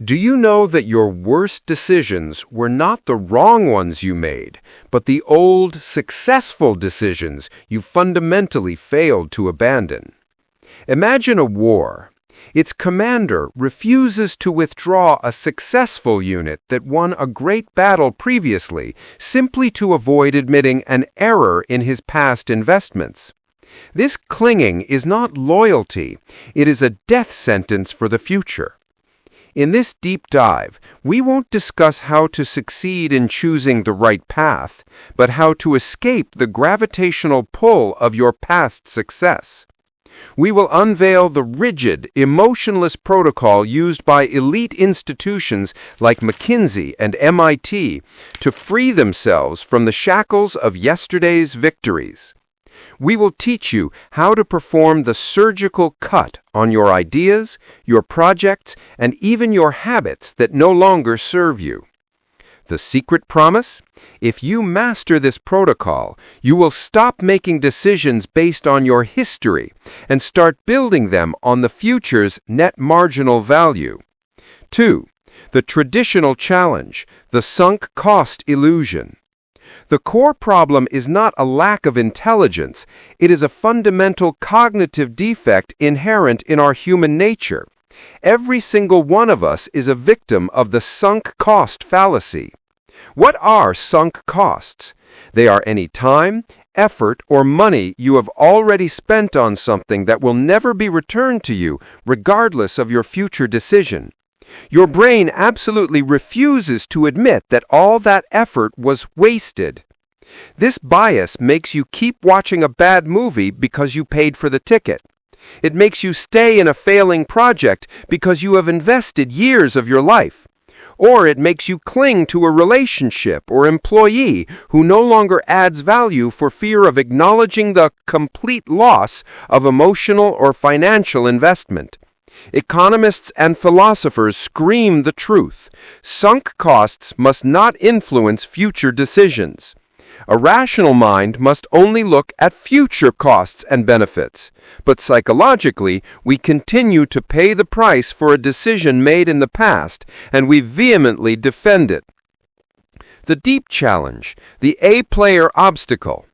Do you know that your worst decisions were not the wrong ones you made, but the old, successful decisions you fundamentally failed to abandon? Imagine a war. Its commander refuses to withdraw a successful unit that won a great battle previously simply to avoid admitting an error in his past investments. This clinging is not loyalty, it is a death sentence for the future. In this deep dive, we won't discuss how to succeed in choosing the right path, but how to escape the gravitational pull of your past success. We will unveil the rigid, emotionless protocol used by elite institutions like McKinsey and MIT to free themselves from the shackles of yesterday's victories. We will teach you how to perform the surgical cut on your ideas, your projects, and even your habits that no longer serve you. The secret promise? If you master this protocol, you will stop making decisions based on your history and start building them on the future's net marginal value. 2. The traditional challenge, the sunk cost illusion. The core problem is not a lack of intelligence, it is a fundamental cognitive defect inherent in our human nature. Every single one of us is a victim of the sunk cost fallacy. What are sunk costs? They are any time, effort, or money you have already spent on something that will never be returned to you, regardless of your future decision. Your brain absolutely refuses to admit that all that effort was wasted. This bias makes you keep watching a bad movie because you paid for the ticket. It makes you stay in a failing project because you have invested years of your life. Or it makes you cling to a relationship or employee who no longer adds value for fear of acknowledging the complete loss of emotional or financial investment. Economists and philosophers scream the truth. Sunk costs must not influence future decisions. A rational mind must only look at future costs and benefits. But psychologically, we continue to pay the price for a decision made in the past, and we vehemently defend it. The deep challenge, the A-player obstacle.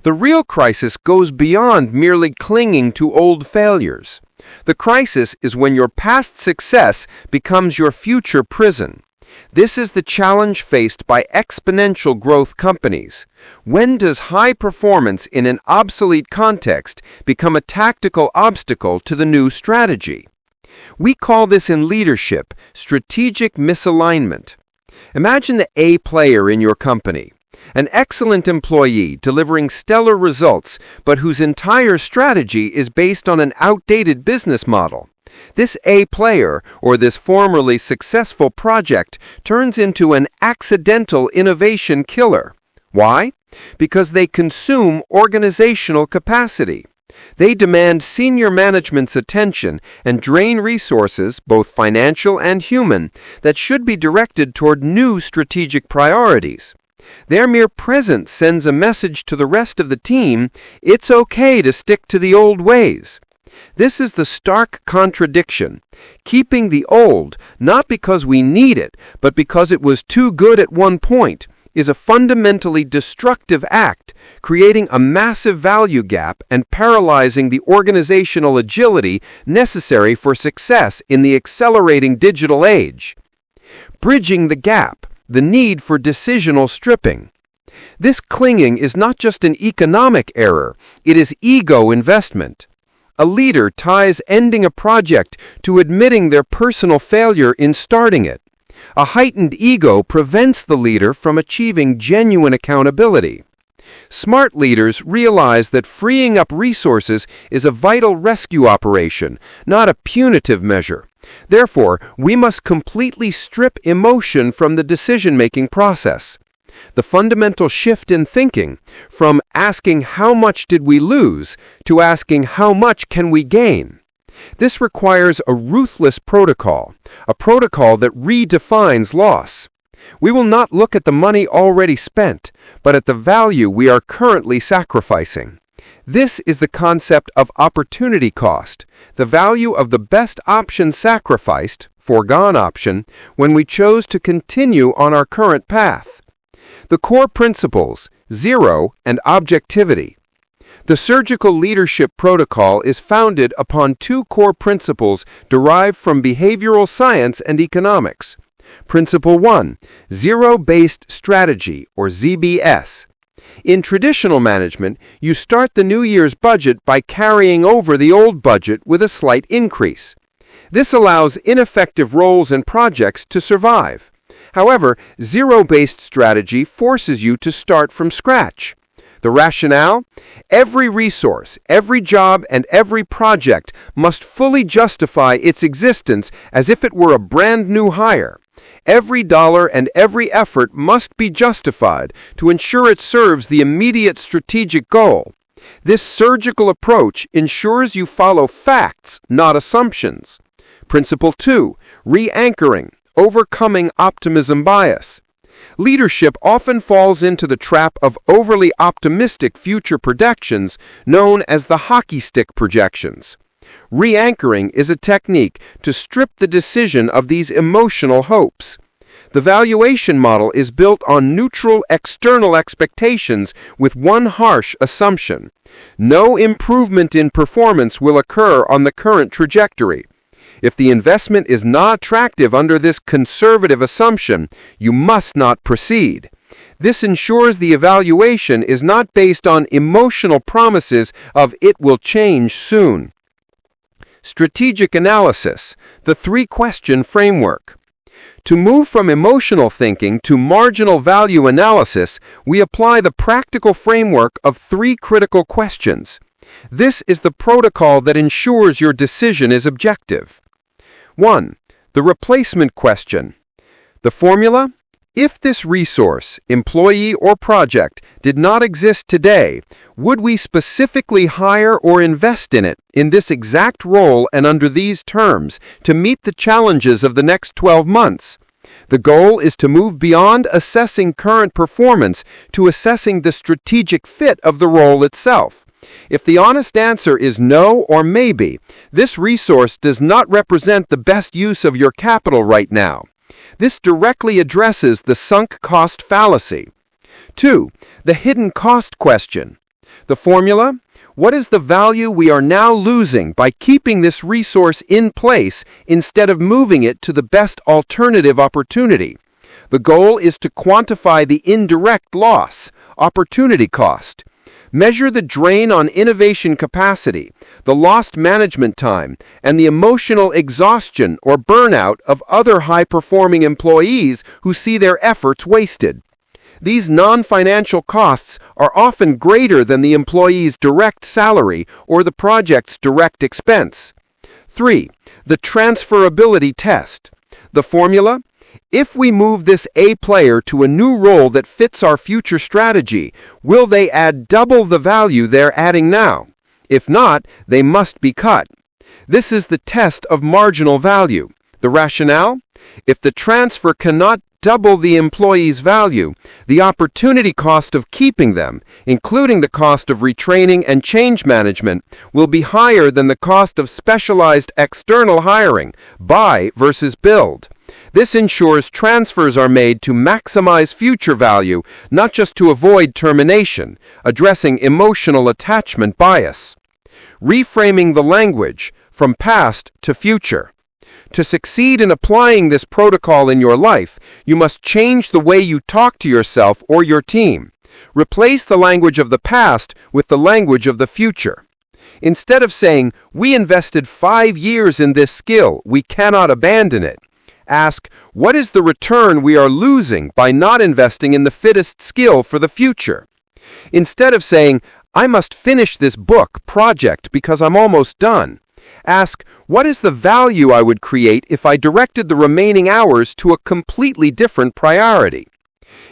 The real crisis goes beyond merely clinging to old failures. The crisis is when your past success becomes your future prison. This is the challenge faced by exponential growth companies. When does high performance in an obsolete context become a tactical obstacle to the new strategy? We call this in leadership strategic misalignment. Imagine the A player in your company. An excellent employee delivering stellar results, but whose entire strategy is based on an outdated business model. This A player, or this formerly successful project, turns into an accidental innovation killer. Why? Because they consume organizational capacity. They demand senior management's attention and drain resources, both financial and human, that should be directed toward new strategic priorities. Their mere presence sends a message to the rest of the team, it's okay to stick to the old ways. This is the stark contradiction. Keeping the old, not because we need it, but because it was too good at one point, is a fundamentally destructive act, creating a massive value gap and paralyzing the organizational agility necessary for success in the accelerating digital age. Bridging the gap. The need for decisional stripping. This clinging is not just an economic error, it is ego investment. A leader ties ending a project to admitting their personal failure in starting it. A heightened ego prevents the leader from achieving genuine accountability. Smart leaders realize that freeing up resources is a vital rescue operation, not a punitive measure. Therefore, we must completely strip emotion from the decision-making process. The fundamental shift in thinking, from asking how much did we lose to asking how much can we gain. This requires a ruthless protocol, a protocol that redefines loss. We will not look at the money already spent, but at the value we are currently sacrificing. This is the concept of opportunity cost, the value of the best option sacrificed, foregone option, when we chose to continue on our current path. The core principles, zero and objectivity. The surgical leadership protocol is founded upon two core principles derived from behavioral science and economics. Principle 1, zero-based strategy, or ZBS. In traditional management, you start the new year's budget by carrying over the old budget with a slight increase. This allows ineffective roles and projects to survive. However, zero-based strategy forces you to start from scratch. The rationale? Every resource, every job, and every project must fully justify its existence as if it were a brand new hire. Every dollar and every effort must be justified to ensure it serves the immediate strategic goal. This surgical approach ensures you follow facts, not assumptions. Principle 2, re-anchoring, overcoming optimism bias. Leadership often falls into the trap of overly optimistic future projections known as the hockey stick projections. Re-anchoring is a technique to strip the decision of these emotional hopes. The valuation model is built on neutral external expectations with one harsh assumption. No improvement in performance will occur on the current trajectory. If the investment is not attractive under this conservative assumption, you must not proceed. This ensures the evaluation is not based on emotional promises of "it will change soon." Strategic analysis, the three-question framework. To move from emotional thinking to marginal value analysis, we apply the practical framework of three critical questions. This is the protocol that ensures your decision is objective. 1. The replacement question. The formula? If this resource, employee, or project did not exist today, would we specifically hire or invest in it in this exact role and under these terms to meet the challenges of the next 12 months? The goal is to move beyond assessing current performance to assessing the strategic fit of the role itself. If the honest answer is no or maybe, this resource does not represent the best use of your capital right now. This directly addresses the sunk cost fallacy. 2. The hidden cost question. The formula? What is the value we are now losing by keeping this resource in place instead of moving it to the best alternative opportunity? The goal is to quantify the indirect loss, opportunity cost. Measure the drain on innovation capacity, the lost management time, and the emotional exhaustion or burnout of other high-performing employees who see their efforts wasted. These non-financial costs are often greater than the employee's direct salary or the project's direct expense. 3. The transferability test. The formula? If we move this A player to a new role that fits our future strategy, will they add double the value they're adding now? If not, they must be cut. This is the test of marginal value. The rationale? If the transfer cannot double the employee's value, the opportunity cost of keeping them, including the cost of retraining and change management, will be higher than the cost of specialized external hiring, buy versus build. This ensures transfers are made to maximize future value, not just to avoid termination, addressing emotional attachment bias. Reframing the language from past to future. To succeed in applying this protocol in your life, you must change the way you talk to yourself or your team. Replace the language of the past with the language of the future. Instead of saying, "We invested 5 years in this skill, we cannot abandon it," ask, "What is the return we are losing by not investing in the fittest skill for the future?" Instead of saying, "I must finish this book project because I'm almost done," ask, "What is the value I would create if I directed the remaining hours to a completely different priority?"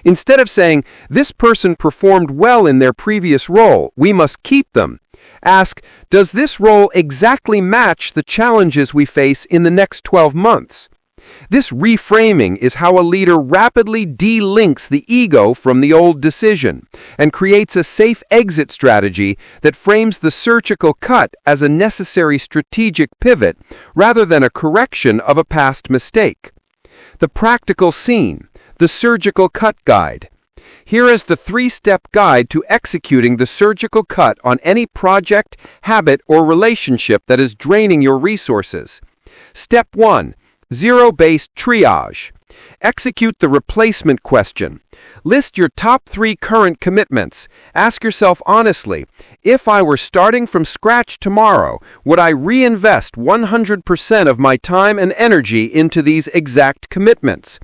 Instead of saying, "This person performed well in their previous role, we must keep them," ask, "Does this role exactly match the challenges we face in the next 12 months?" This reframing is how a leader rapidly delinks the ego from the old decision and creates a safe exit strategy that frames the surgical cut as a necessary strategic pivot rather than a correction of a past mistake. The practical scene, the surgical cut guide. Here is the 3-step guide to executing the surgical cut on any project, habit, or relationship that is draining your resources. Step 1. Zero-based triage. Execute the replacement question. List your top 3 current commitments. Ask yourself honestly, if I were starting from scratch tomorrow, would I reinvest 100% of my time and energy into these exact commitments?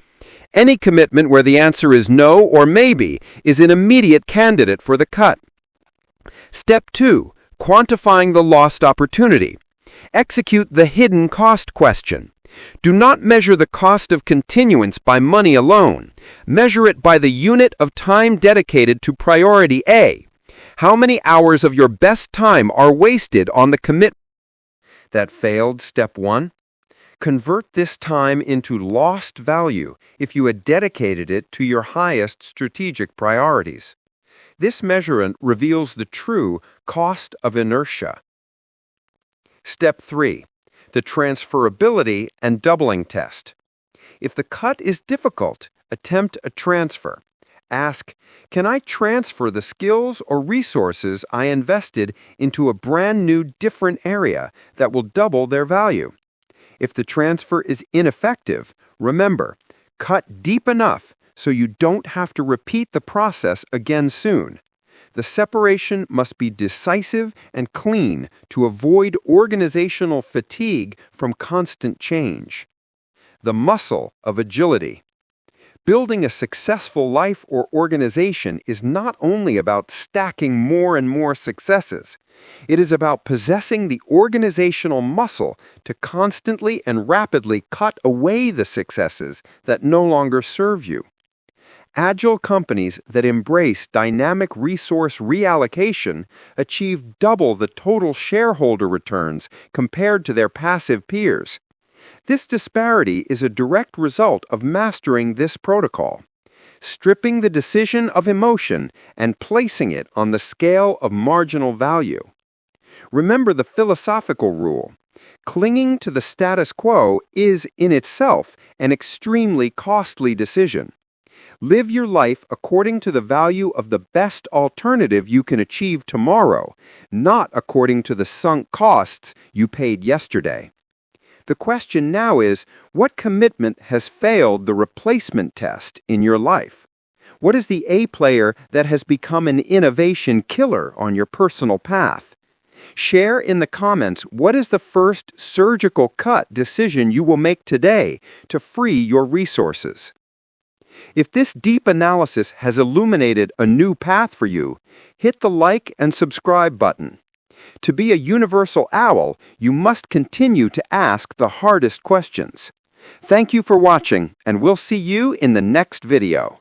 Any commitment where the answer is no or maybe is an immediate candidate for the cut. Step 2. Quantifying the lost opportunity. Execute the hidden cost question. Do not measure the cost of continuance by money alone. Measure it by the unit of time dedicated to priority A. How many hours of your best time are wasted on the commitment that failed? Step 1. Convert this time into lost value if you had dedicated it to your highest strategic priorities. This measurement reveals the true cost of inertia. Step 3. The transferability and doubling test. If the cut is difficult, attempt a transfer. Ask, can I transfer the skills or resources I invested into a brand new different area that will double their value? If the transfer is ineffective, remember, cut deep enough so you don't have to repeat the process again soon. The separation must be decisive and clean to avoid organizational fatigue from constant change. The muscle of agility. Building a successful life or organization is not only about stacking more and more successes. It is about possessing the organizational muscle to constantly and rapidly cut away the successes that no longer serve you. Agile companies that embrace dynamic resource reallocation achieve double the total shareholder returns compared to their passive peers. This disparity is a direct result of mastering this protocol, stripping the decision of emotion and placing it on the scale of marginal value. Remember the philosophical rule. Clinging to the status quo is, in itself, an extremely costly decision. Live your life according to the value of the best alternative you can achieve tomorrow, not according to the sunk costs you paid yesterday. The question now is, what commitment has failed the replacement test in your life? What is the A player that has become an innovation killer on your personal path? Share in the comments what is the first surgical cut decision you will make today to free your resources. If this deep analysis has illuminated a new path for you, hit the like and subscribe button. To be a universal owl, you must continue to ask the hardest questions. Thank you for watching, and we'll see you in the next video.